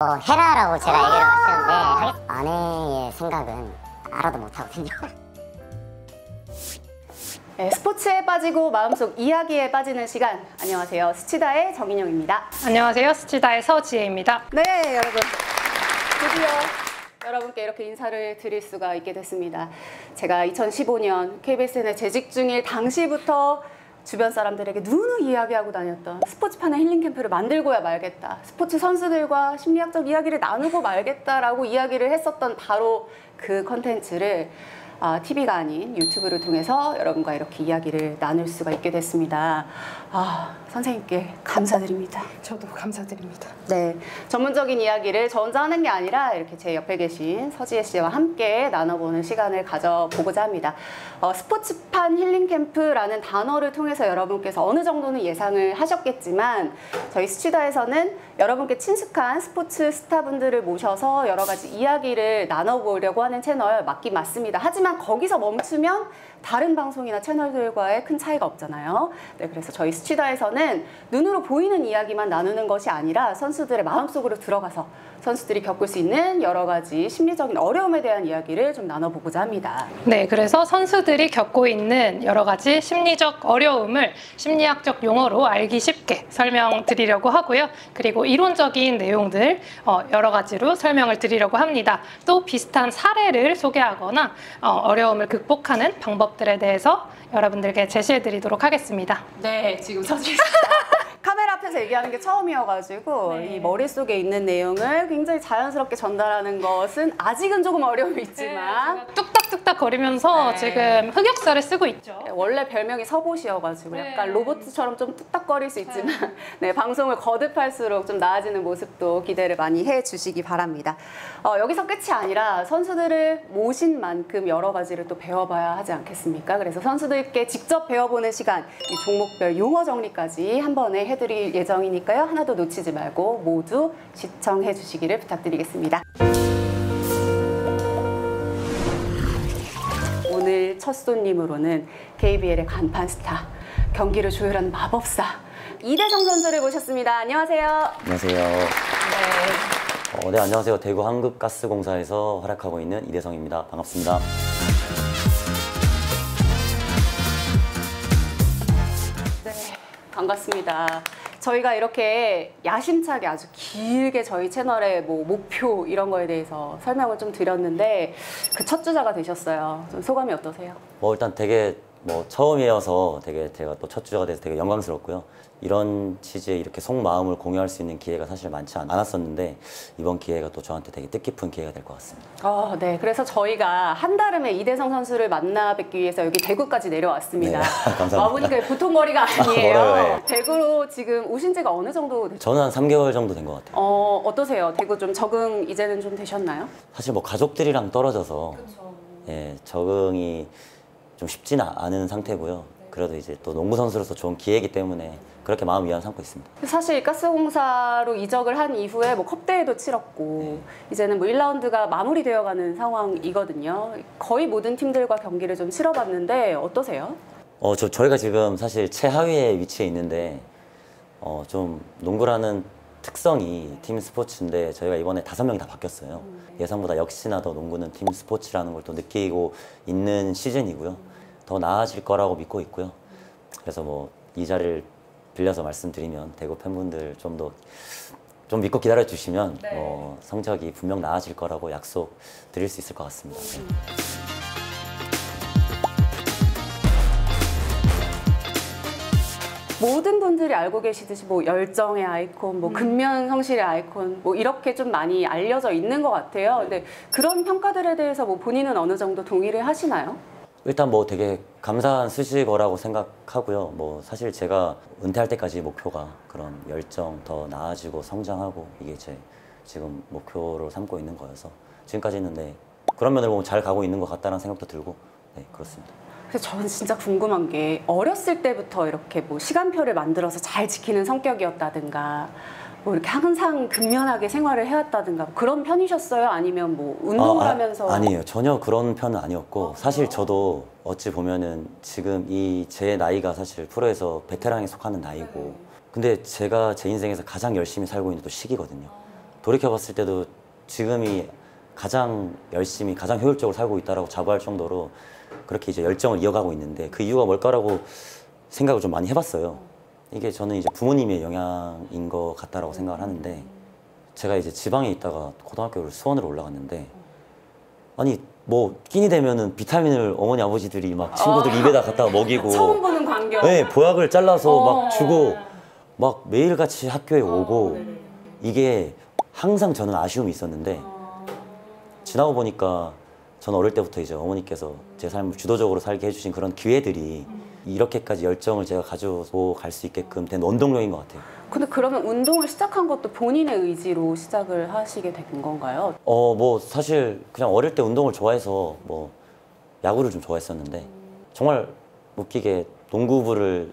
해라라고 제가 얘기를 하셨는데 아내의 생각은 알아도 못하거든요. 네, 스포츠에 빠지고 마음속 이야기에 빠지는 시간. 안녕하세요, 스치다의 정인영입니다. 안녕하세요, 스치다의 서지혜입니다. 네, 여러분, 드디어 여러분께 이렇게 인사를 드릴 수가 있게 됐습니다. 제가 2015년 KBSN에 재직 중일 당시부터 주변 사람들에게 누누 이야기하고 다녔던 스포츠판의 힐링 캠프를 만들고야 말겠다, 스포츠 선수들과 심리학적 이야기를 나누고 말겠다라고 이야기를 했었던 바로 그 컨텐츠를 TV가 아닌 유튜브를 통해서 여러분과 이렇게 이야기를 나눌 수가 있게 됐습니다. 선생님께 감사드립니다. 저도 감사드립니다. 네, 전문적인 이야기를 저 혼자 하는 게 아니라 이렇게 제 옆에 계신 서지혜 씨와 함께 나눠보는 시간을 가져보고자 합니다. 스포츠판 힐링 캠프라는 단어를 통해서 여러분께서 어느 정도는 예상을 하셨겠지만 저희 스치다에서는 여러분께 친숙한 스포츠 스타분들을 모셔서 여러 가지 이야기를 나눠보려고 하는 채널 맞긴 맞습니다. 하지만 거기서 멈추면 다른 방송이나 채널들과의 큰 차이가 없잖아요. 네, 그래서 저희 스치다에서는 눈으로 보이는 이야기만 나누는 것이 아니라 선수들의 마음속으로 들어가서 선수들이 겪을 수 있는 여러 가지 심리적인 어려움에 대한 이야기를 좀 나눠보고자 합니다. 네, 그래서 선수들이 겪고 있는 여러 가지 심리적 어려움을 심리학적 용어로 알기 쉽게 설명드리려고 하고요. 그리고 이론적인 내용들 여러 가지로 설명을 드리려고 합니다. 또 비슷한 사례를 소개하거나 어려움을 극복하는 방법들에 대해서 여러분들께 제시해드리도록 하겠습니다. 네, 지금 서지혜 카메라 앞에서 얘기하는 게 처음이어가지고 이 머릿속에 있는 내용을 굉장히 자연스럽게 전달하는 것은 아직은 조금 어려움이 있지만 뚝딱뚝딱 거리면서 지금 흑역사를 쓰고 있죠. 원래 별명이 서봇이어가지고 약간 로봇처럼 좀 뚝딱거릴 수 있지만 방송을 거듭할수록 좀 나아지는 모습도 기대를 많이 해주시기 바랍니다. 여기서 끝이 아니라 선수들을 모신 만큼 여러 가지를 또 배워봐야 하지 않겠습니까? 그래서 선수들께 직접 배워보는 시간, 이 종목별 용어 정리까지 한 번에 해드릴 예정이니까요. 하나도 놓치지 말고 모두 시청해 주시기를 부탁드리겠습니다. 오늘 첫 손님으로는 KBL의 간판 스타, 경기를 조율하는 마법사 이대성 선수를 모셨습니다. 안녕하세요. 안녕하세요. 네, 안녕하세요. 대구 한국가스공사에서 활약하고 있는 이대성입니다. 반갑습니다. 네, 반갑습니다. 저희가 이렇게 야심차게 아주 길게 저희 채널의 목표 이런 거에 대해서 설명을 좀 드렸는데 그 첫 주자가 되셨어요. 좀 소감이 어떠세요? 일단 되게 처음이어서 되게 제가 또 첫 주자가 돼서 되게 영광스럽고요. 이런 취지에 이렇게 속마음을 공유할 수 있는 기회가 사실 많지 않았었는데 이번 기회가 또 저한테 되게 뜻깊은 기회가 될 것 같습니다. 네. 그래서 저희가 한달음에 이대성 선수를 만나 뵙기 위해서 여기 대구까지 내려왔습니다. 네, 감사합니다. 와보니까 보통 거리가 아니에요. 네. 대구로 지금 오신 지가 어느 정도 되셨어요? 저는 한 3개월 정도 된 것 같아요. 어떠세요? 대구 좀 적응 이제는 좀 되셨나요? 사실 가족들이랑 떨어져서 적응이 좀 쉽지는 않은 상태고요. 그래도 이제 또 농구 선수로서 좋은 기회이기 때문에 그렇게 마음 위안 삼고 있습니다. 사실 가스공사로 이적을 한 이후에 컵대회도 치렀고 이제는 1라운드가 마무리되어가는 상황이거든요. 거의 모든 팀들과 경기를 좀 치러봤는데 어떠세요? 저희가 지금 사실 최하위에 위치해 있는데 좀 농구라는 특성이 팀 스포츠인데 저희가 이번에 5명이 다 바뀌었어요. 예상보다 역시나 더 농구는 팀 스포츠라는 걸 또 느끼고 있는 시즌이고요. 더 나아질 거라고 믿고 있고요. 그래서 이 자리를 빌려서 말씀드리면 대구 팬분들 좀 믿고 기다려 주시면 성적이 분명 나아질 거라고 약속 드릴 수 있을 것 같습니다. 모든 분들이 알고 계시듯이 열정의 아이콘, 근면 성실의 아이콘 이렇게 좀 많이 알려져 있는 것 같아요. 근데 그런 평가들에 대해서 본인은 어느 정도 동의를 하시나요? 일단 되게 감사한 수식어라고 생각하고요. 사실 제가 은퇴할 때까지 목표가 그런 열정, 더 나아지고 성장하고 이게 제 지금 목표로 삼고 있는 거여서 지금까지는 그런 면을 보면 잘 가고 있는 것 같다는 생각도 들고 그렇습니다. 그래서 저는 진짜 궁금한 게 어렸을 때부터 이렇게 시간표를 만들어서 잘 지키는 성격이었다든가 이렇게 항상 근면하게 생활을 해왔다든가 그런 편이셨어요? 아니면 운동을 하면서? 아니에요. 전혀 그런 편은 아니었고 사실 저도 어찌 보면은 지금 제 나이가 사실 프로에서 베테랑에 속하는 나이고 근데 제가 제 인생에서 가장 열심히 살고 있는 또 시기거든요. 돌이켜봤을 때도 지금이 가장 열심히 가장 효율적으로 살고 있다라고 자부할 정도로 그렇게 이제 열정을 이어가고 있는데 그 이유가 뭘까라고 생각을 좀 많이 해봤어요. 이게 저는 이제 부모님의 영향인 것 같다라고 생각을 하는데 제가 이제 지방에 있다가 고등학교를 수원으로 올라갔는데 아니 뭐 끼니 되면은 비타민을 어머니 아버지들이 막 친구들 입에다 갖다가 먹이고 처음 보는 광경. 네, 보약을 잘라서 막 주고 막 매일같이 학교에 오고 이게 항상 저는 아쉬움이 있었는데 지나고 보니까 저는 어릴 때부터 이제 어머니께서 제 삶을 주도적으로 살게 해주신 그런 기회들이 이렇게까지 열정을 제가 가지고 갈 수 있게끔 된 원동력인 것 같아요. 근데 그러면 운동을 시작한 것도 본인의 의지로 시작을 하시게 된 건가요? 뭐 사실 그냥 어릴 때 운동을 좋아해서 뭐 야구를 좀 좋아했었는데 정말 웃기게 농구부를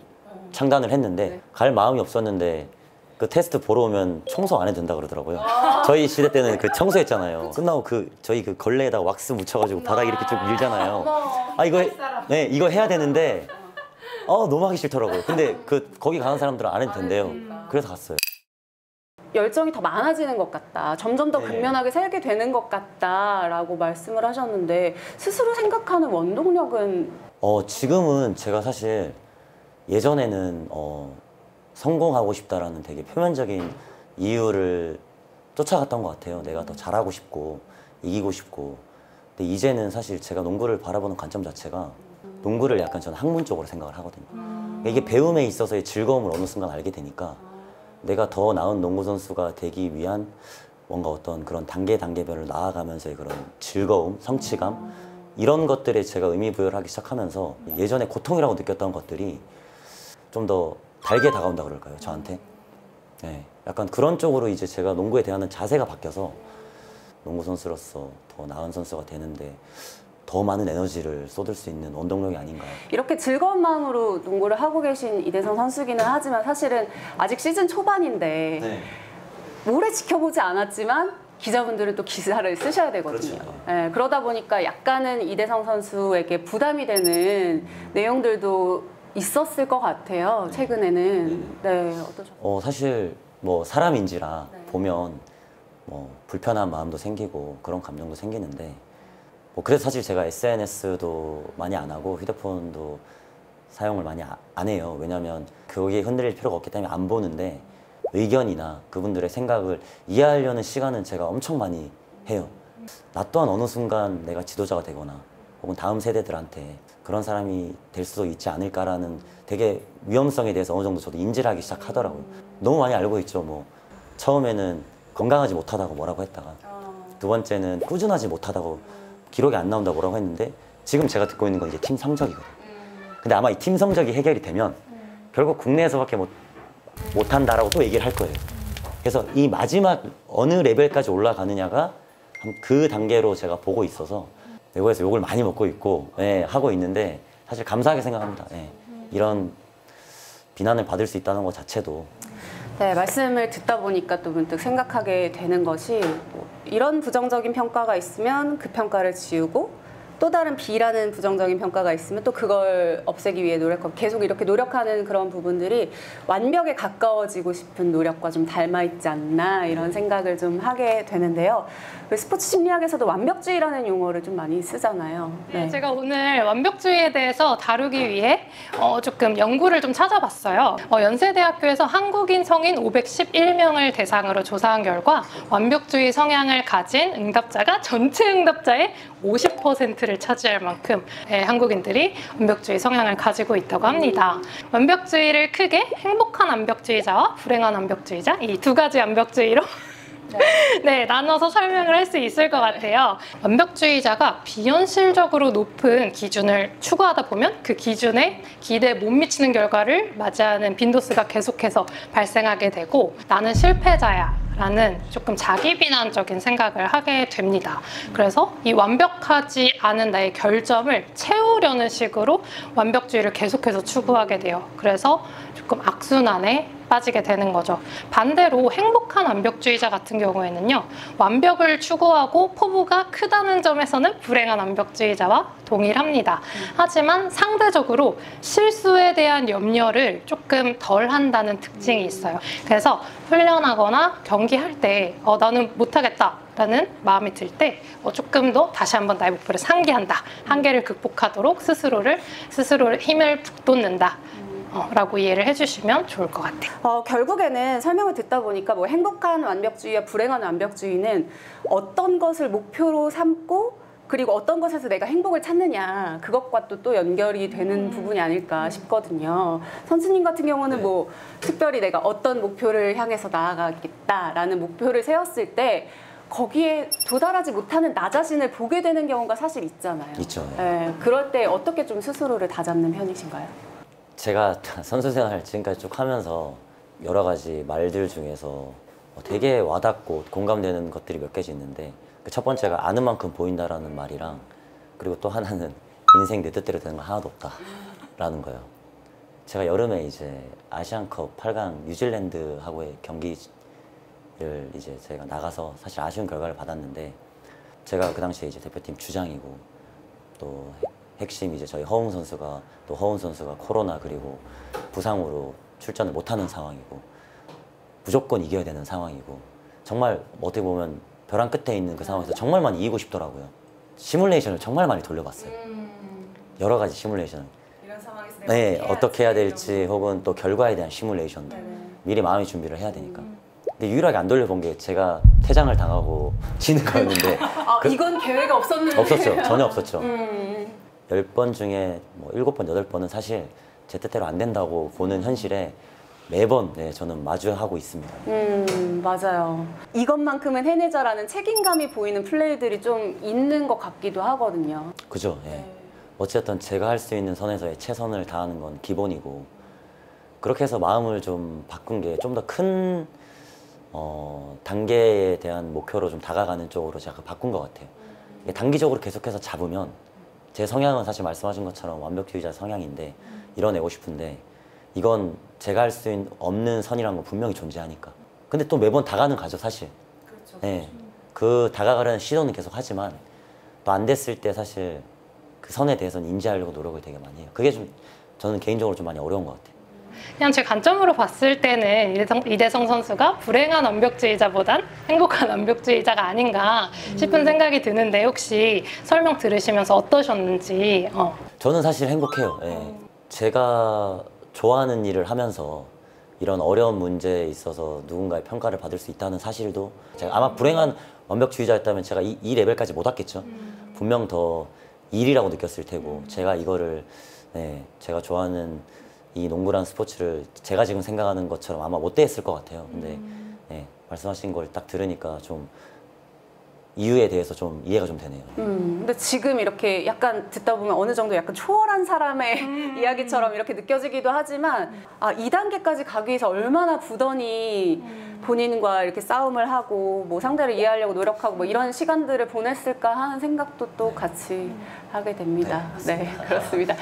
창단을 했는데 갈 마음이 없었는데 그 테스트 보러 오면 청소 안 해도 된다 그러더라고요. 저희 시대 때는 그 청소했잖아요. 끝나고 저희 그 걸레에다가 왁스 묻혀가지고 바닥 이렇게 쭉 밀잖아요. 아 이거 해야 되는데 너무 하기 싫더라고요. 근데 거기 가는 사람들은 안 해도 된대요. 그래서 갔어요. 열정이 더 많아지는 것 같다. 점점 더 네. 근면하게 살게 되는 것 같다라고 말씀을 하셨는데 스스로 생각하는 원동력은 지금은 제가 사실 예전에는 성공하고 싶다라는 되게 표면적인 이유를 쫓아갔던 것 같아요. 내가 더 잘하고 싶고 이기고 싶고. 근데 이제는 사실 제가 농구를 바라보는 관점 자체가 농구를 약간 저는 학문 쪽으로 생각을 하거든요. 이게 배움에 있어서의 즐거움을 어느 순간 알게 되니까 내가 더 나은 농구 선수가 되기 위한 뭔가 어떤 그런 단계별로 나아가면서의 그런 즐거움, 성취감 이런 것들에 제가 의미 부여를 하기 시작하면서 예전에 고통이라고 느꼈던 것들이 좀 더 달게 다가온다 그럴까요, 저한테? 네, 약간 그런 쪽으로 이제 제가 농구에 대한 자세가 바뀌어서 농구 선수로서 더 나은 선수가 되는데 더 많은 에너지를 쏟을 수 있는 원동력이 아닌가. 이렇게 즐거운 마음으로 농구를 하고 계신 이대성 선수기는 하지만 사실은 아직 시즌 초반인데 네. 오래 지켜보지 않았지만 기자분들은 또 기사를 쓰셔야 되거든요. 그렇죠. 네, 그러다 보니까 약간은 이대성 선수에게 부담이 되는 내용들도 있었을 것 같아요. 최근에는. 네, 어떠셨어요? 사실 뭐 사람인지라 보면 뭐 불편한 마음도 생기고 그런 감정도 생기는데 뭐 그래서 사실 제가 SNS도 많이 안 하고 휴대폰도 사용을 많이 안 해요. 왜냐하면 거기에 흔들릴 필요가 없기 때문에 안 보는데 의견이나 그분들의 생각을 이해하려는 시간은 제가 엄청 많이 해요. 나 또한 어느 순간 내가 지도자가 되거나 혹은 다음 세대들한테 그런 사람이 될 수도 있지 않을까라는 되게 위험성에 대해서 어느 정도 저도 인지를 하기 시작하더라고요. 너무 많이 알고 있죠. 뭐 처음에는 건강하지 못하다고 뭐라고 했다가 두 번째는 꾸준하지 못하다고 기록이 안 나온다고 뭐라고 했는데 지금 제가 듣고 있는 건 이제 팀 성적이거든요. 근데 아마 이 팀 성적이 해결이 되면 결국 국내에서밖에 못한다라고 또 얘기를 할 거예요. 그래서 이 마지막 어느 레벨까지 올라가느냐가 그 단계로 제가 보고 있어서 외국에서 욕을 많이 먹고 있고 하고 있는데 사실 감사하게 생각합니다. 이런 비난을 받을 수 있다는 것 자체도. 네, 말씀을 듣다 보니까 또 문득 생각하게 되는 것이 뭐 이런 부정적인 평가가 있으면 그 평가를 지우고 또 다른 B라는 부정적인 평가가 있으면 또 그걸 없애기 위해 노력하고 계속 이렇게 노력하는 그런 부분들이 완벽에 가까워지고 싶은 노력과 좀 닮아있지 않나 이런 생각을 좀 하게 되는데요. 스포츠 심리학에서도 완벽주의라는 용어를 좀 많이 쓰잖아요. 네, 제가 오늘 완벽주의에 대해서 다루기 위해 조금 연구를 좀 찾아봤어요. 연세대학교에서 한국인 성인 511명을 대상으로 조사한 결과 완벽주의 성향을 가진 응답자가 전체 응답자의 50%를 차지할 만큼 한국인들이 완벽주의 성향을 가지고 있다고 합니다. 완벽주의를 크게 행복한 완벽주의자와 불행한 완벽주의자 이 두 가지 완벽주의로 네, 나눠서 설명을 할 수 있을 것 같아요. 완벽주의자가 비현실적으로 높은 기준을 추구하다 보면 그 기준에 기대에 못 미치는 결과를 맞이하는 빈도수가 계속해서 발생하게 되고 나는 실패자야 라는 조금 자기 비난적인 생각을 하게 됩니다. 그래서 이 완벽하지 않은 나의 결점을 채우려는 식으로 완벽주의를 계속해서 추구하게 돼요. 그래서 조금 악순환에 빠지게 되는 거죠. 반대로 행복한 완벽주의자 같은 경우에는요, 완벽을 추구하고 포부가 크다는 점에서는 불행한 완벽주의자와 동일합니다. 하지만 상대적으로 실수에 대한 염려를 조금 덜 한다는 특징이 있어요. 그래서 훈련하거나 경기할 때 나는 못하겠다 라는 마음이 들 때 조금 더 다시 한번 나의 목표를 상기한다. 한계를 극복하도록 스스로를 힘을 북돋는다. 라고 이해를 해주시면 좋을 것 같아요. 결국에는 설명을 듣다 보니까 뭐 행복한 완벽주의와 불행한 완벽주의는 어떤 것을 목표로 삼고 그리고 어떤 것에서 내가 행복을 찾느냐 그것과 또 연결이 되는 부분이 아닐까 싶거든요. 선수님 같은 경우는 뭐 특별히 내가 어떤 목표를 향해서 나아가겠다라는 목표를 세웠을 때 거기에 도달하지 못하는 나 자신을 보게 되는 경우가 사실 있잖아요. 있죠. 네, 그럴 때 어떻게 좀 스스로를 다잡는 편이신가요? 제가 선수 생활 지금까지 쭉 하면서 여러 가지 말들 중에서 되게 와닿고 공감되는 것들이 몇 개지 있는데 그 첫 번째가 아는 만큼 보인다라는 말이랑 그리고 또 하나는 인생 내 뜻대로 되는 건 하나도 없다라는 거예요. 제가 여름에 이제 아시안컵 8강 뉴질랜드하고의 경기를 이제 제가 나가서 사실 아쉬운 결과를 받았는데 제가 그 당시에 이제 대표팀 주장이고 또 핵심 이제 저희 허웅 선수가 코로나 그리고 부상으로 출전을 못하는 상황이고 무조건 이겨야 되는 상황이고 정말 어떻게 보면 벼랑 끝에 있는 그 상황에서 정말 많이 이기고 싶더라고요. 시뮬레이션을 정말 많이 돌려봤어요. 여러 가지 시뮬레이션. 이런 상황에서 네, 어떻게 해야 될지 혹은 또 결과에 대한 시뮬레이션도 미리 마음의 준비를 해야 되니까. 근데 유일하게 안 돌려본 게 제가 퇴장을 당하고 지는 거였는데 이건 계획이 없었는데 없었죠. 전혀 없었죠. 10번 중에 뭐 7번, 8번은 사실 제 뜻대로 안 된다고 보는 현실에 매번 저는 마주하고 있습니다. 맞아요. 이것만큼은 해내자라는 책임감이 보이는 플레이들이 좀 있는 것 같기도 하거든요. 그죠. 예. 어쨌든 제가 할 수 있는 선에서의 최선을 다하는 건 기본이고 그렇게 해서 마음을 좀 바꾼 게 좀 더 큰 단계에 대한 목표로 좀 다가가는 쪽으로 제가 바꾼 것 같아요. 이게 단기적으로 계속해서 잡으면 제 성향은 사실 말씀하신 것처럼 완벽주의자 성향인데 이뤄내고 싶은데 이건 제가 할 수 없는 선이라는 건 분명히 존재하니까. 근데 또 매번 다가는 가죠, 사실. 그렇죠. 네. 그 다가가려는 시도는 계속 하지만 또 안 됐을 때 사실 그 선에 대해서는 인지하려고 노력을 되게 많이 해요. 그게 좀 저는 개인적으로 좀 많이 어려운 것 같아요. 그냥 제 관점으로 봤을 때는 이대성 선수가 불행한 완벽주의자보단 행복한 완벽주의자가 아닌가 싶은 생각이 드는데 혹시 설명 들으시면서 어떠셨는지. 저는 사실 행복해요. 예. 제가 좋아하는 일을 하면서 이런 어려운 문제에 있어서 누군가의 평가를 받을 수 있다는 사실도 제가 아마 불행한 완벽주의자였다면 제가 이 레벨까지 못 왔겠죠. 분명 더 일이라고 느꼈을 테고 제가 이거를 제가 좋아하는 이 농구라는 스포츠를 제가 지금 생각하는 것처럼 아마 못 대했을 것 같아요. 근데 말씀하신 걸 딱 들으니까 좀 이유에 대해서 좀 이해가 좀 되네요. 근데 지금 이렇게 약간 듣다 보면 어느 정도 약간 초월한 사람의 이야기처럼 이렇게 느껴지기도 하지만 2단계까지 가기 위해서 얼마나 부단히 본인과 이렇게 싸움을 하고 뭐 상대를 이해하려고 노력하고 뭐 이런 시간들을 보냈을까 하는 생각도 또 같이 하게 됩니다. 네, 그렇습니다.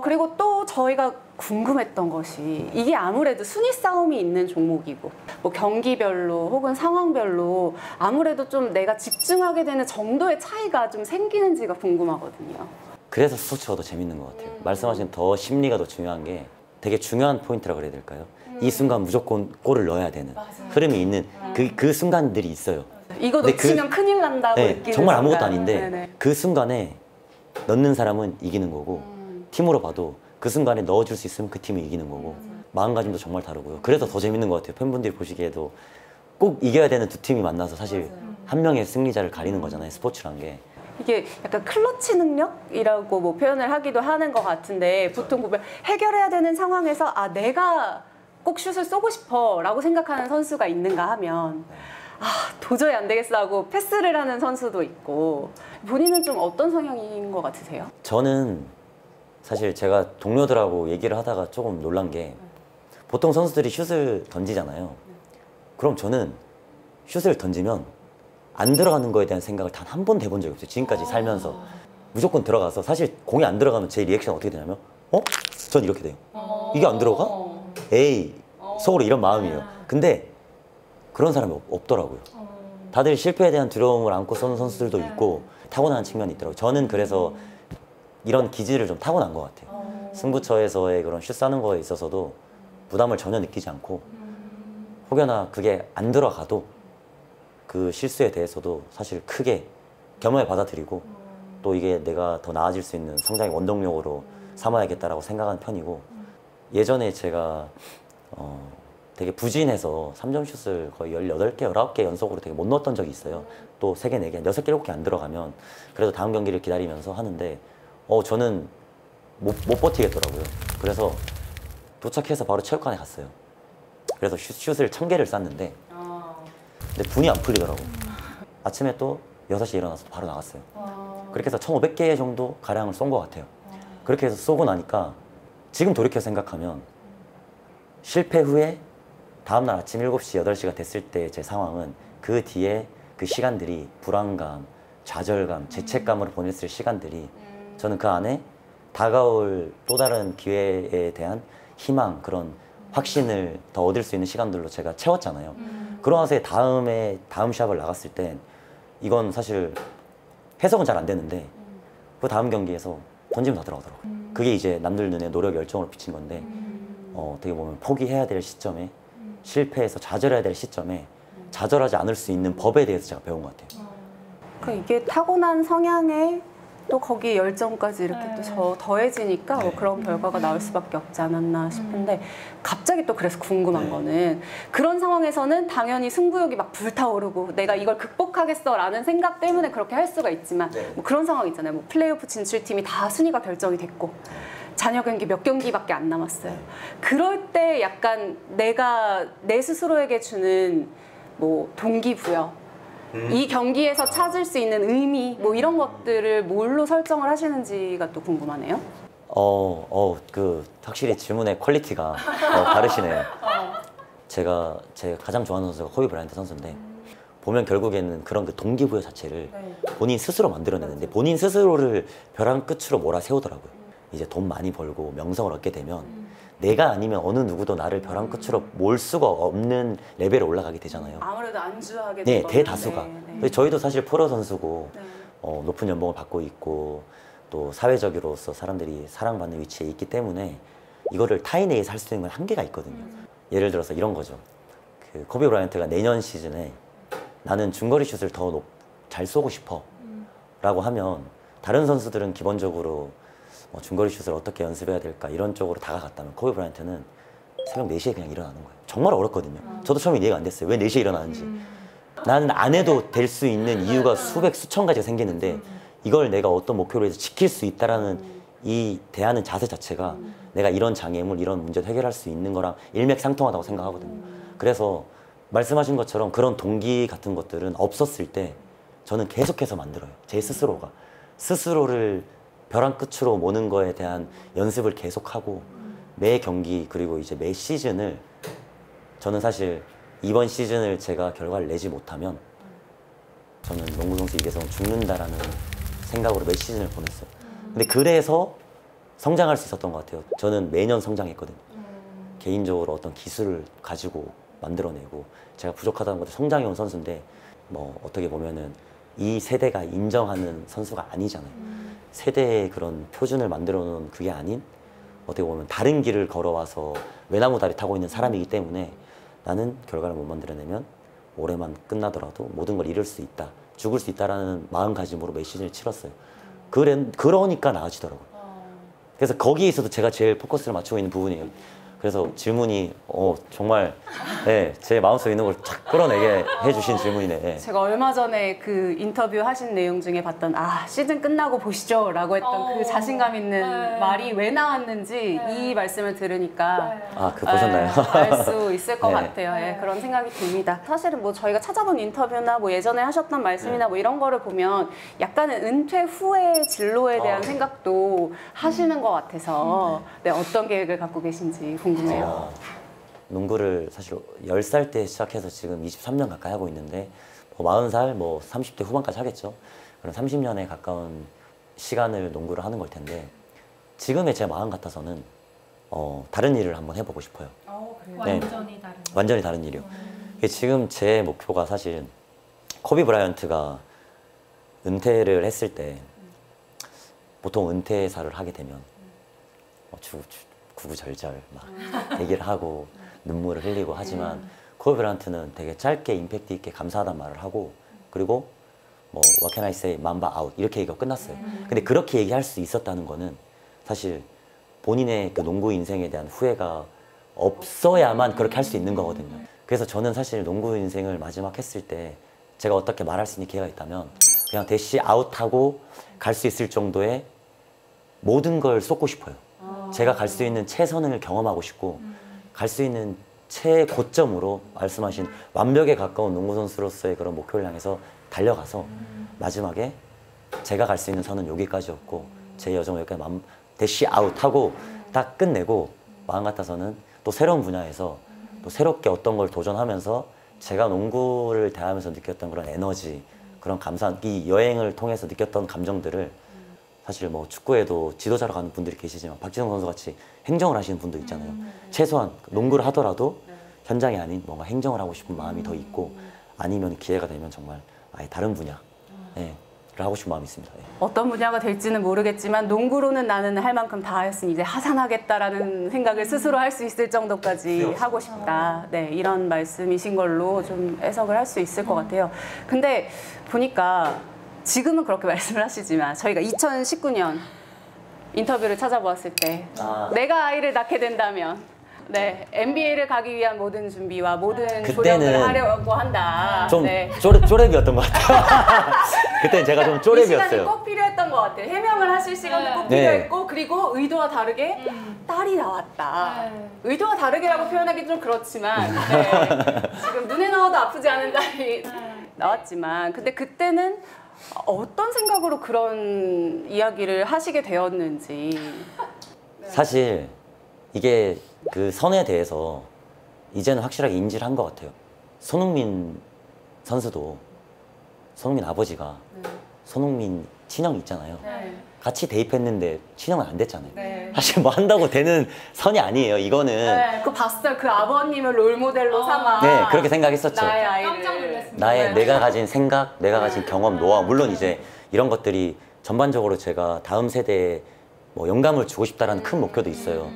그리고 또 저희가 궁금했던 것이 이게 아무래도 순위 싸움이 있는 종목이고 뭐 경기별로 혹은 상황별로 아무래도 좀 내가 집중하게 되는 정도의 차이가 좀 생기는지가 궁금하거든요. 그래서 스포츠가 더 재밌는 것 같아요. 말씀하신 더 심리가 더 중요한 게 되게 중요한 포인트라고 그래야 될까요? 이 순간 무조건 골을 넣어야 되는 흐름이 있는 그 순간들이 있어요. 이거 놓치면 큰일 난다고 느끼는 정말 아무것도 순간. 아닌데 네네. 그 순간에 넣는 사람은 이기는 거고 팀으로 봐도 그 순간에 넣어줄 수 있으면 그 팀이 이기는 거고 마음가짐도 정말 다르고요. 그래서 더 재밌는 것 같아요. 팬분들이 보시기에도 꼭 이겨야 되는 두 팀이 만나서 사실 한 명의 승리자를 가리는 거잖아요. 스포츠란 게. 이게 약간 클러치 능력이라고 뭐 표현을 하기도 하는 것 같은데 보통 보면 해결해야 되는 상황에서 내가 꼭 슛을 쏘고 싶어 라고 생각하는 선수가 있는가 하면 도저히 안 되겠어 하고 패스를 하는 선수도 있고 본인은 좀 어떤 성향인 것 같으세요? 저는 사실 제가 동료들하고 얘기를 하다가 조금 놀란 게 보통 선수들이 슛을 던지잖아요. 그럼 저는 슛을 던지면 안 들어가는 거에 대한 생각을 단 한 번도 해본 적이 없어요. 지금까지 살면서. 무조건 들어가서 사실 공이 안 들어가면 제 리액션 어떻게 되냐면 전 이렇게 돼요. 이게 안 들어가? 에이 속으로 이런 마음이에요. 근데 그런 사람이 없더라고요. 다들 실패에 대한 두려움을 안고 쏘는 선수들도 있고 타고나는 측면이 있더라고요. 저는 그래서 이런 기질을 좀 타고난 것 같아요. 승부처에서의 그런 슛 쏴는 거에 있어서도 부담을 전혀 느끼지 않고 혹여나 그게 안 들어가도 그 실수에 대해서도 사실 크게 겸허히 받아들이고 또 이게 내가 더 나아질 수 있는 성장의 원동력으로 삼아야겠다라고 생각하는 편이고 예전에 제가 되게 부진해서 3점 슛을 거의 18개, 19개 연속으로 되게 못 넣었던 적이 있어요. 또 3개, 4개, 6개, 7개 안 들어가면 그래도 다음 경기를 기다리면서 하는데 저는 못 버티겠더라고요. 그래서 도착해서 바로 체육관에 갔어요. 그래서 슛을 1000개를 쐈는데 근데 분이 안 풀리더라고요. 아침에 또 6시에 일어나서 바로 나갔어요. 그렇게 해서 1500개 정도 가량을 쏜 것 같아요. 그렇게 해서 쏘고 나니까 지금 돌이켜 생각하면 실패 후에 다음날 아침 7시, 8시가 됐을 때 제 상황은 그 뒤에 그 시간들이 불안감, 좌절감, 죄책감으로 보냈을 시간들이 저는 그 안에 다가올 또 다른 기회에 대한 희망, 그런 확신을 더 얻을 수 있는 시간들로 제가 채웠잖아요. 그러한 와서 다음 시합을 나갔을 땐 이건 사실 해석은 잘 안 되는데 그 다음 경기에서 던지면 다 들어가더라고요. 그게 이제 남들 눈에 노력 열정으로 비친 건데 어떻게 보면 포기해야 될 시점에 실패해서 좌절해야 될 시점에 좌절하지 않을 수 있는 법에 대해서 제가 배운 것 같아요. 그러니까 이게 타고난 성향에 또 거기에 열정까지 이렇게 또 더해지니까 뭐 그런 결과가 나올 수밖에 없지 않았나 싶은데 갑자기 또 그래서 궁금한 거는 그런 상황에서는 당연히 승부욕이 막 불타오르고 내가 이걸 극복하겠어라는 생각 때문에 그렇게 할 수가 있지만 뭐 그런 상황 있잖아요. 뭐 플레이오프 진출팀이 다 순위가 결정이 됐고 잔여 경기 몇 경기밖에 안 남았어요. 그럴 때 약간 내가 내 스스로에게 주는 뭐 동기부여 이 경기에서 찾을 수 있는 의미 뭐 이런 것들을 뭘로 설정을 하시는지가 또 궁금하네요. 확실히 질문의 퀄리티가 다르시네요. 제가 가장 좋아하는 선수가 코비 브라이언트 선수인데 보면 결국에는 그런 그 동기부여 자체를 본인 스스로 만들어내는데 본인 스스로를 벼랑 끝으로 몰아세우더라고요. 이제 돈 많이 벌고 명성을 얻게 되면 내가 아니면 어느 누구도 나를 벼랑 끝으로 몰 수가 없는 레벨에 올라가게 되잖아요. 아무래도 안주하게 네, 되거나. 대다수가. 저희도 사실 프로 선수고 높은 연봉을 받고 있고 또 사회적으로서 사람들이 사랑받는 위치에 있기 때문에 이거를 타인에 의해서 할 수 있는 건 한계가 있거든요. 예를 들어서 이런 거죠. 그 코비 브라이언트가 내년 시즌에 나는 중거리 슛을 더 잘 쏘고 싶어 라고 하면 다른 선수들은 기본적으로 중거리 슛을 어떻게 연습해야 될까 이런 쪽으로 다가갔다면 코비 브라이언트는 새벽 4시에 그냥 일어나는 거예요. 정말 어렵거든요. 저도 처음에 이해가 안 됐어요. 왜 4시에 일어나는지. 나는 안 해도 될 수 있는 이유가 수천 가지가 생기는데 이걸 내가 어떤 목표로 해서 지킬 수 있다라는 이 대하는 자세 자체가 내가 이런 장애물, 이런 문제를 해결할 수 있는 거랑 일맥상통하다고 생각하거든요. 그래서 말씀하신 것처럼 그런 동기 같은 것들은 없었을 때 저는 계속해서 만들어요. 제 스스로가. 스스로를 벼랑 끝으로 모는 거에 대한 연습을 계속하고 매 경기 그리고 이제 매 시즌을 저는 사실 이번 시즌을 제가 결과를 내지 못하면 저는 농구 선수 이계성은 죽는다라는 생각으로 매 시즌을 보냈어요. 근데 그래서 성장할 수 있었던 것 같아요. 저는 매년 성장했거든요. 개인적으로 어떤 기술을 가지고 만들어내고 제가 부족하다는 것을 성장해온 선수인데 뭐 어떻게 보면은 이 세대가 인정하는 선수가 아니잖아요. 세대의 그런 표준을 만들어 놓은 그게 아닌 어떻게 보면 다른 길을 걸어와서 외나무 다리 타고 있는 사람이기 때문에 나는 결과를 못 만들어내면 올해만 끝나더라도 모든 걸 잃을 수 있다, 죽을 수 있다라는 마음가짐으로 매 시즌을 치렀어요. 그러니까 나아지더라고요. 그래서 거기에 있어서 제가 제일 포커스를 맞추고 있는 부분이에요. 그래서 질문이 정말 제 마음속에 있는 걸 착 끌어내게 해주신 질문이네. 네. 제가 얼마 전에 그 인터뷰 하신 내용 중에 봤던 시즌 끝나고 보시죠 라고 했던 그 자신감 있는 말이 왜 나왔는지 이 말씀을 들으니까 그거 보셨나요? 알 수 있을 것 네. 같아요. 그런 생각이 듭니다. 사실은 뭐 저희가 찾아본 인터뷰나 뭐 예전에 하셨던 말씀이나 뭐 이런 거를 보면 약간은 은퇴 후의 진로에 대한 생각도 하시는 것 같아서 어떤 계획을 갖고 계신지 궁금해요. 농구를 사실 10살 때 시작해서 지금 23년 가까이 하고 있는데 40살, 30대 후반까지 하겠죠. 그럼 30년에 가까운 시간을 농구를 하는 걸 텐데 지금의 제 마음 같아서는 다른 일을 한번 해보고 싶어요. 네. 완전히 다른 일이요. 지금 제 목표가 사실 코비 브라이언트가 은퇴를 했을 때 보통 은퇴사를 하게 되면 구구절절 막 얘기를 하고 눈물을 흘리고 하지만 코비 브라이언트는 되게 짧게 임팩트 있게 감사하다는 말을 하고 그리고 뭐 What can I say? 맘바 아웃 이렇게 얘기가 끝났어요. 근데 그렇게 얘기할 수 있었다는 거는 사실 본인의 그 농구 인생에 대한 후회가 없어야만 그렇게 할 수 있는 거거든요. 그래서 저는 사실 농구 인생을 마지막 했을 때 제가 어떻게 말할 수 있는 기회가 있다면 그냥 대시 아웃하고 갈 수 있을 정도의 모든 걸 쏟고 싶어요. 제가 갈 수 있는 최선을 경험하고 싶고 갈 수 있는 최고점으로 말씀하신 완벽에 가까운 농구 선수로서의 그런 목표를 향해서 달려가서 마지막에 제가 갈 수 있는 선은 여기까지였고 제 여정을 여기까지 대시 아웃하고 딱 끝내고 마음 같아서는 또 새로운 분야에서 또 새롭게 어떤 걸 도전하면서 제가 농구를 대하면서 느꼈던 그런 에너지 그런 감사한 이 여행을 통해서 느꼈던 감정들을 사실 뭐 축구에도 지도자로 가는 분들이 계시지만 박지성 선수 같이 행정을 하시는 분도 있잖아요. 최소한 농구를 하더라도 현장이 아닌 뭔가 행정을 하고 싶은 마음이 더 있고 아니면 기회가 되면 정말 아예 다른 분야 를 하고 싶은 마음이 있습니다. 예. 어떤 분야가 될지는 모르겠지만 농구로는 나는 할 만큼 다 했으니 이제 하산하겠다라는 생각을 스스로 할 수 있을 정도까지 하고 싶다. 네, 이런 말씀이신 걸로 좀 해석을 할 수 있을 것 같아요. 근데 보니까 지금은 그렇게 말씀을 하시지만 저희가 2019년 인터뷰를 찾아보았을 때 내가 아이를 낳게 된다면 네, NBA를 가기 위한 모든 준비와 모든 조력을 하려고 한다. 좀 네. 쪼렙이었던 것 같아요. 그때는 제가 좀 이 시간이 쪼렙이었어요. 꼭 필요했던 것 같아요. 해명을 하실 시간도 꼭 필요했고 그리고 의도와 다르게 딸이 나왔다. 의도와 다르게라고 표현하기 좀 그렇지만 네. 지금 눈에 넣어도 아프지 않은 딸이 나왔지만 근데 그때는 어떤 생각으로 그런 이야기를 하시게 되었는지 사실 이게 그 선에 대해서 이제는 확실하게 인지를 한 것 같아요. 손흥민 선수도 손흥민 아버지가 손흥민 친형이 있잖아요. 같이 대입했는데 친형은 안 됐잖아요. 사실 뭐 한다고 되는 선이 아니에요. 이거는 네, 그거 봤어요. 그 아버님을 롤모델로 삼아 네 그렇게 생각했었죠. 나의 아이를 깜짝 놀랐습니다. 나의 내가 가진 생각, 내가 가진 경험, 노하우 물론 이제 이런 것들이 전반적으로 제가 다음 세대에 뭐 영감을 주고 싶다라는 큰 목표도 있어요.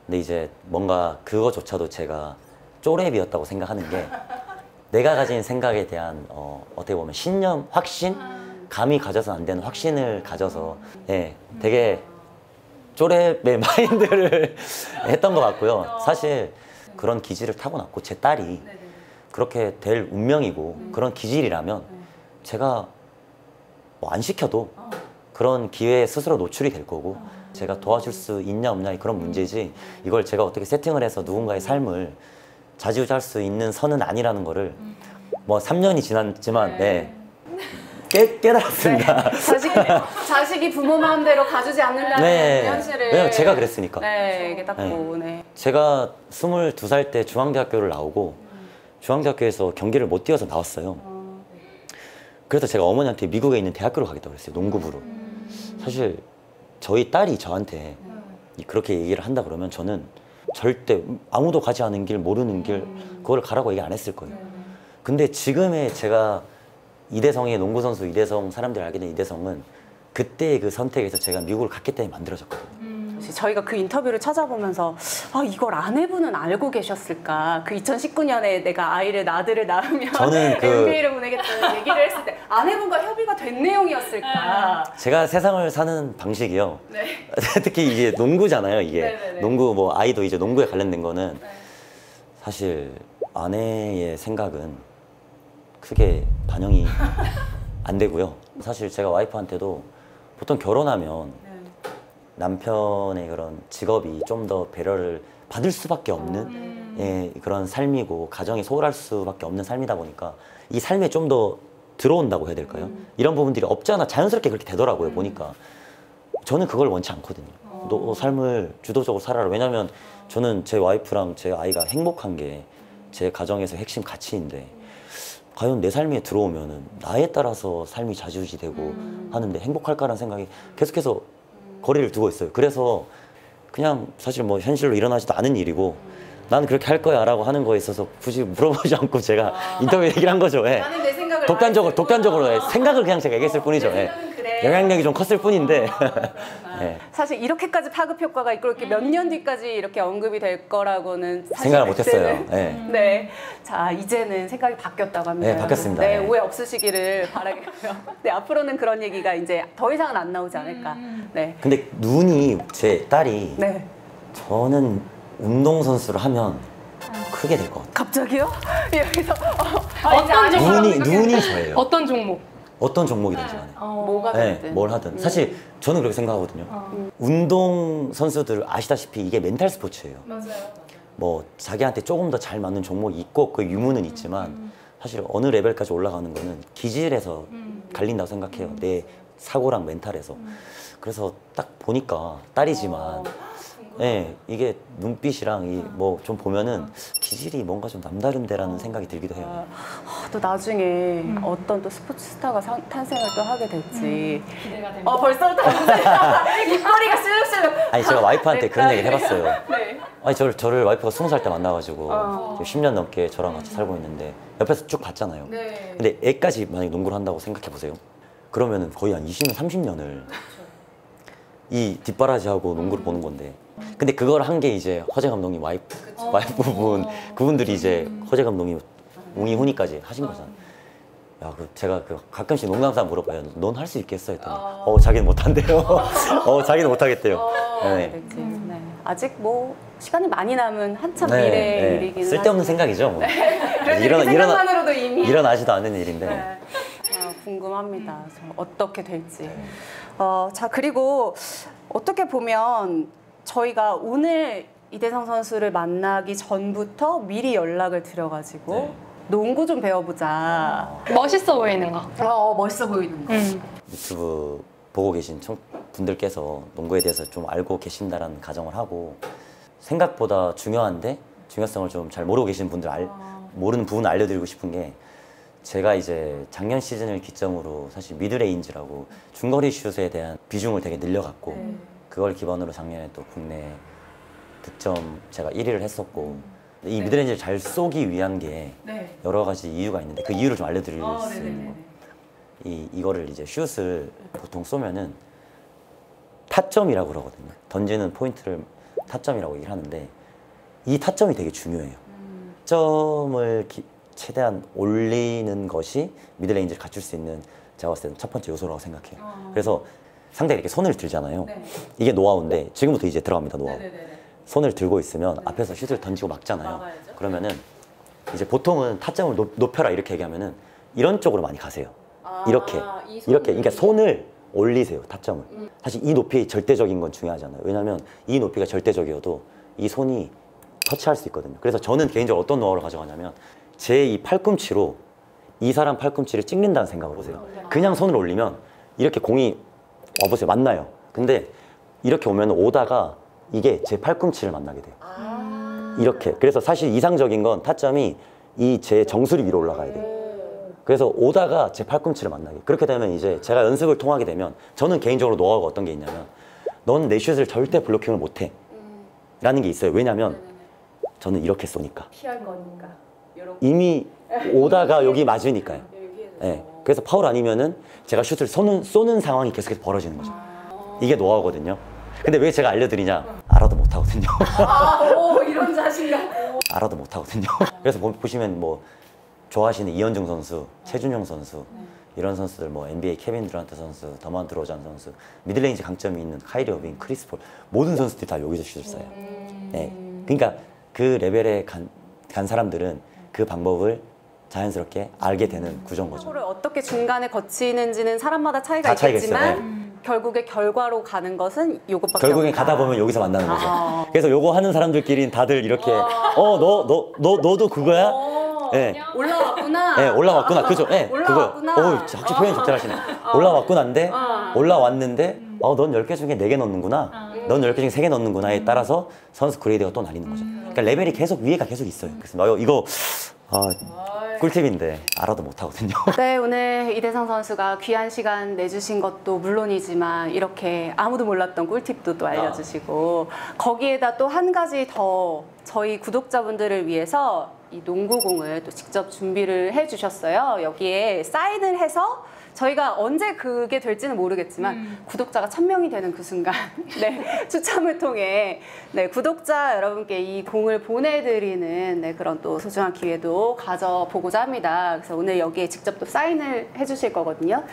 근데 이제 뭔가 그거조차도 제가 쪼렙이었다고 생각하는 게 내가 가진 생각에 대한 어떻게 보면 신념, 확신, 감히 가져서 안 되는 확신을 가져서 예, 되게 쪼렙의 마인드를 했던 것 같고요. 사실 그런 기질을 타고났고 제 딸이 그렇게 될 운명이고 그런 기질이라면 제가 뭐 안 시켜도 그런 기회에 스스로 노출이 될 거고 제가 도와줄 수 있냐 없냐의 그런 문제지 이걸 제가 어떻게 세팅을 해서 누군가의 삶을 좌지우지할 수 있는 선은 아니라는 거를 뭐 3년이 지났지만 네. 깨달았습니다. 자식이 부모 마음대로 가주지 않는다는 네. 현실을 왜냐면 제가 그랬으니까. 네, 깨닫고 네. 제가 22살 때 중앙대학교를 나오고 중앙대학교에서 경기를 못 뛰어서 나왔어요. 그래서 제가 어머니한테 미국에 있는 대학교를 가겠다고 그랬어요. 농구부로. 사실 저희 딸이 저한테 그렇게 얘기를 한다 그러면 저는 절대 아무도 가지 않은 길, 모르는 길 그걸 가라고 얘기 안 했을 거예요. 근데 지금의 제가 이대성의 농구선수 이대성, 사람들이 알게 된 이대성은 그때의 그 선택에서 제가 미국을 갔기 때문에 만들어졌거든요. 저희가 그 인터뷰를 찾아보면서 이걸 아내분은 알고 계셨을까? 그 2019년에 내가 아들을 낳으면 저는 NBA를 보내겠다는 얘기를 했을 때 아내분과 협의가 된 내용이었을까? 제가 세상을 사는 방식이요. 네. 특히 이게 농구잖아요. 이게 네네네. 농구 뭐 아이도 이제 농구에 관련된 거는 사실 아내의 생각은 크게 반영이 안 되고요. 사실 제가 와이프한테도 보통 결혼하면 남편의 그런 직업이 좀 더 배려를 받을 수밖에 없는 예, 그런 삶이고 가정이 소홀할 수밖에 없는 삶이다 보니까 이 삶에 좀 더 들어온다고 해야 될까요? 이런 부분들이 없잖아 자연스럽게 그렇게 되더라고요. 보니까 저는 그걸 원치 않거든요. 너 삶을 주도적으로 살아라. 왜냐면 저는 제 와이프랑 제 아이가 행복한 게 제 가정에서 핵심 가치인데 과연 내 삶에 들어오면은 나에 따라서 삶이 좌지우지되고 하는데 행복할까라는 생각이 계속해서 거리를 두고 있어요. 그래서 그냥 사실 뭐 현실로 일어나지도 않은 일이고 나는 그렇게 할 거야 라고 하는 거에 있어서 굳이 물어보지 않고 제가 인터뷰 얘기를 한 거죠. 예. 나는 내 생각을 독단적으로 예. 생각을 그냥 제가 얘기했을 뿐이죠. 예. 영향력이 좀 컸을 뿐인데 네. 사실 이렇게까지 파급 효과가 있고 이렇게 몇 년 뒤까지 이렇게 언급이 될 거라고는 사실 생각을 못했어요. 그때는 네. 네. 자, 이제는 생각이 바뀌었다고 합니다. 네, 바뀌었습니다. 네, 네. 오해 없으시기를 바라겠고요. 네, 앞으로는 그런 얘기가 이제 더 이상은 안 나오지 않을까. 네. 근데 눈이 제 딸이 네. 저는 운동선수를 하면 크게 될 것 같아요. 갑자기요? 여기서 어떤 눈이 저예요. 어떤 종목? 어떤 종목이든지 간에. 뭐가 네, 됐든. 뭘 하든. 사실 저는 그렇게 생각하거든요. 운동 선수들 아시다시피 이게 멘탈 스포츠예요. 맞아요. 뭐 자기한테 조금 더 잘 맞는 종목이 있고 그 유무는 있지만 사실 어느 레벨까지 올라가는 거는 기질에서 갈린다고 생각해요. 내 사고랑 멘탈에서. 그래서 딱 보니까 딸이지만 네, 이게 눈빛이랑 이 뭐 좀 보면은 기질이 뭔가 좀 남다른데라는 생각이 들기도 해요. 또 나중에 어떤 또 스포츠 스타가 탄생을 또 하게 될지. 기대가 됩니다. 벌써부터 입꼬리가 슬쩍슬쩍. 아니 제가 와이프한테 그런 얘기를 해봤어요. 네. 아니 저를 와이프가 20살 때 만나가지고 지금 10년 넘게 저랑 같이 살고 있는데 옆에서 쭉 봤잖아요. 네. 근데 애까지 만약에 농구를 한다고 생각해 보세요. 그러면은 거의 한 20년, 30년을 이 뒷바라지하고 농구를 보는 건데. 근데 그걸 한 게 이제 허재 감독님 와이프분 그분들이 이제 허재 감독님 웅이 훈이까지 하신 거잖아요. 야, 제가 가끔씩 농담삼아 물어봐요. 넌 할 수 있겠어? 했더니 자기는 못한대요. 자기는 못하겠대요. 네. 그렇지. 네. 아직 뭐 시간이 많이 남은 한참 네, 미래 네. 일이기는 쓸데없는 생각이죠. 뭐. 그래도 생각만으로도 이미 일어나지도 않는 일인데. 네. 궁금합니다. 어떻게 될지. 자, 그리고 어떻게 보면 저희가 오늘 이대성 선수를 만나기 전부터 미리 연락을 드려가지고 네. 농구 좀 배워보자. 멋있어 보이는 거. 멋있어 보이는 거. 유튜브 보고 계신 분들께서 농구에 대해서 좀 알고 계신다라는 가정을 하고 생각보다 중요한데 중요성을 좀 잘 모르고 계신 분들 모르는 부분을 알려드리고 싶은 게 제가 이제 작년 시즌을 기점으로 사실 미드레인지라고 중거리 슛에 대한 비중을 되게 늘려갔고 그걸 기반으로 작년에 또 국내 득점 제가 1위를 했었고 이 미드레인지를 잘 쏘기 위한 게 여러 가지 이유가 있는데 그 이유를 좀 알려드릴 수 있는 거. 이거를 이제 슛을 보통 쏘면은 타점이라고 그러거든요. 던지는 포인트를 타점이라고 얘기를 하는데 이 타점이 되게 중요해요. 타점을 최대한 올리는 것이 미드레인지를 갖출 수 있는 제가 봤을 때는 첫 번째 요소라고 생각해요. 그래서 상대가 이렇게 손을 들잖아요. 이게 노하우인데 지금부터 이제 들어갑니다. 노하우. 손을 들고 있으면 앞에서 슛을 던지고 막잖아요. 그러면은 이제 보통은 타점을 높여라 이렇게 얘기하면은 이런 쪽으로 많이 가세요. 이렇게 그러니까 손을 올리세요. 타점을. 사실 이 높이 절대적인 건 중요하지 않아요. 왜냐하면 이 높이가 절대적이어도 이 손이 터치할 수 있거든요. 그래서 저는 개인적으로 어떤 노하우를 가져가냐면 제 이 팔꿈치로 이 사람 팔꿈치를 찍는다는 생각을 보세요. 그냥 손을 올리면 이렇게 공이 와보세요. 만나요. 근데 이렇게 오면 오다가 이게 제 팔꿈치를 만나게 돼요. 이렇게. 그래서 사실 이상적인 건 타점이 이 제 정수리 위로 올라가야 돼요. 그래서 오다가 제 팔꿈치를 만나게. 그렇게 되면 이제 제가 연습을 통하게 되면 저는 개인적으로 노하우가 어떤 게 있냐면 넌 내 슛을 절대 블로킹을 못해 라는 게 있어요. 왜냐면 저는 이렇게 쏘니까. 피할 거니까. 이미 오다가 여기 맞으니까요. 네. 그래서 파울 아니면은 제가 슛을 쏘는 상황이 계속해서 벌어지는 거죠. 이게 노하우거든요. 근데 왜 제가 알려드리냐? 알아도 못하거든요. 이런 자신감. 알아도 못하거든요. 그래서 보시면 뭐 좋아하시는 이현중 선수, 최준용 선수 이런 선수들 뭐 NBA 케빈 드란트 선수, 더만 드로잔 선수, 미들레인지 강점이 있는 카이리 어빙, 크리스 폴 모든 선수들이 다 여기서 슛을 쏴요. 네. 그러니까 그 레벨에 간 사람들은 그 방법을 자연스럽게 알게 되는 구조인 거죠. 를 어떻게 중간에 거치는지는 사람마다 차이가 다 차이가 있겠지만 있어요. 결국에 결과로 가는 것은 요것밖에 결국엔 없다. 가다 보면 여기서 만나는 거죠. 그래서 요거 하는 사람들끼리는 다들 이렇게 너도 그거야? 네. 올라왔구나. 네, 올라왔구나. 그죠? 네, 올라왔구나. 그거. 확실히 표현이 적절하시네. 올라왔구나인데, 올라왔는데, 넌 10개 중에 4개 넣는구나. 넌 10개 중에 3개 넣는구나에 따라서 선수 그레이드가 또 나뉘는 거죠. 그러니까 레벨이 계속 위에가 계속 있어요. 그래서 이거 꿀팁인데 알아도 못하거든요. 네, 오늘 이대성 선수가 귀한 시간 내주신 것도 물론이지만 이렇게 아무도 몰랐던 꿀팁도 또 알려주시고 거기에다 또 한 가지 더 저희 구독자분들을 위해서 이 농구공을 또 직접 준비를 해주셨어요. 여기에 사인을 해서 저희가 언제 그게 될지는 모르겠지만 구독자가 1000명이 되는 그 순간 네, 추첨을 통해 네, 구독자 여러분께 이 공을 보내드리는 네, 그런 또 소중한 기회도 가져보고자 합니다. 그래서 오늘 여기에 직접 또 사인을 해주실 거거든요.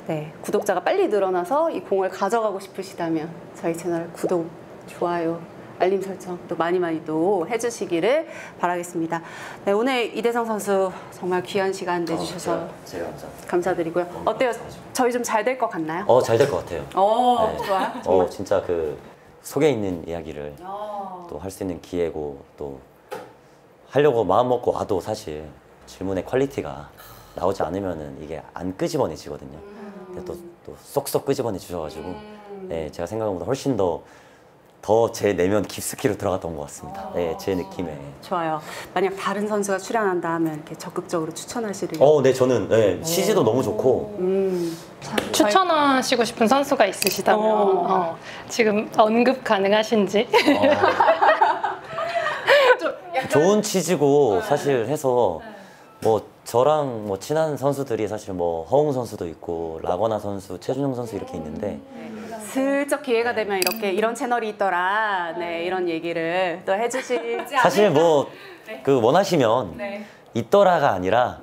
네, 구독자가 빨리 늘어나서 이 공을 가져가고 싶으시다면 저희 채널 구독, 좋아요, 알림 설정 또 많이 또 해주시기를 바라겠습니다. 네, 오늘 이대성 선수 정말 귀한 시간 내주셔서 제가 감사합니다. 감사드리고요. 어때요? 저희 좀 잘 될 것 같나요? 잘 될 것 같아요. 네. 좋아. 정말. 진짜 그 속에 있는 이야기를 또 할 수 있는 기회고 또 하려고 마음 먹고 와도 사실 질문의 퀄리티가 나오지 않으면은 이게 안 끄집어내지거든요. 근데 또 쏙쏙 끄집어내 주셔가지고 네, 제가 생각한 것보다 훨씬 더 제 내면 깊숙이로 들어갔던 것 같습니다. 네, 제 느낌에. 좋아요. 만약 다른 선수가 출연한다 하면 이렇게 적극적으로 추천하시를. 네, 저는 네, CG도 너무 좋고. 추천하시고 싶은 선수가 있으시다면 지금 언급 가능하신지. 좋은 치즈고 사실 해서 뭐 저랑 뭐 친한 선수들이 사실 뭐 허웅 선수도 있고 라거나 선수, 최준용 선수 이렇게 있는데 슬쩍 기회가 되면 이렇게 이런 채널이 있더라. 네, 이런 얘기를 또 해주실지. 사실 뭐 그 원하시면 있더라가 아니라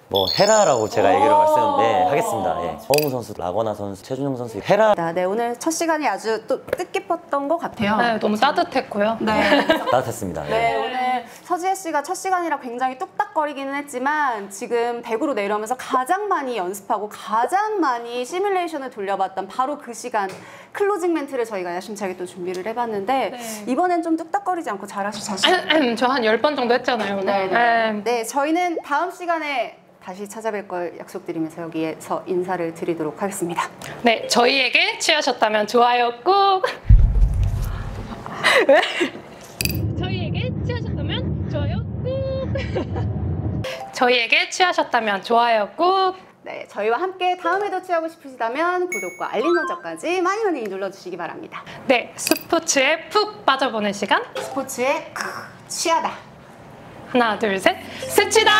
뭐 해라라고 제가 얘기를 하겠습니다. 예. 허웅 선수, 라거나 선수, 최준용 선수 해라. 네, 오늘 첫 시간이 아주 또 뜻깊었던 것 같아요. 네, 너무 따뜻했고요. 네. 따뜻했습니다. 네, 오늘 서지혜 씨가 첫 시간이라 굉장히 뚝딱거리기는 했지만 지금 대구로 내려오면서 가장 많이 연습하고 가장 많이 시뮬레이션을 돌려봤던 바로 그 시간 클로징 멘트를 저희가 야심차게 또 준비를 해봤는데 이번엔 좀 뚝딱거리지 않고 잘하실 자신. 저 한 10번 정도 했잖아요. 오늘. 네, 저희는 다음 시간에 다시 찾아뵐 걸 약속드리면서 여기에서 인사를 드리도록 하겠습니다. 네, 저희에게 취하셨다면 좋아요 꾹. 저희에게 취하셨다면 좋아요 꾹. 저희에게 취하셨다면 좋아요 꾹. 네, 저희와 함께 다음에도 취하고 싶으시다면 구독과 알림 설정까지 많이 눌러주시기 바랍니다. 네, 스포츠에 푹 빠져보는 시간. 스포츠에 취하다. 하나, 둘, 셋. 스치다!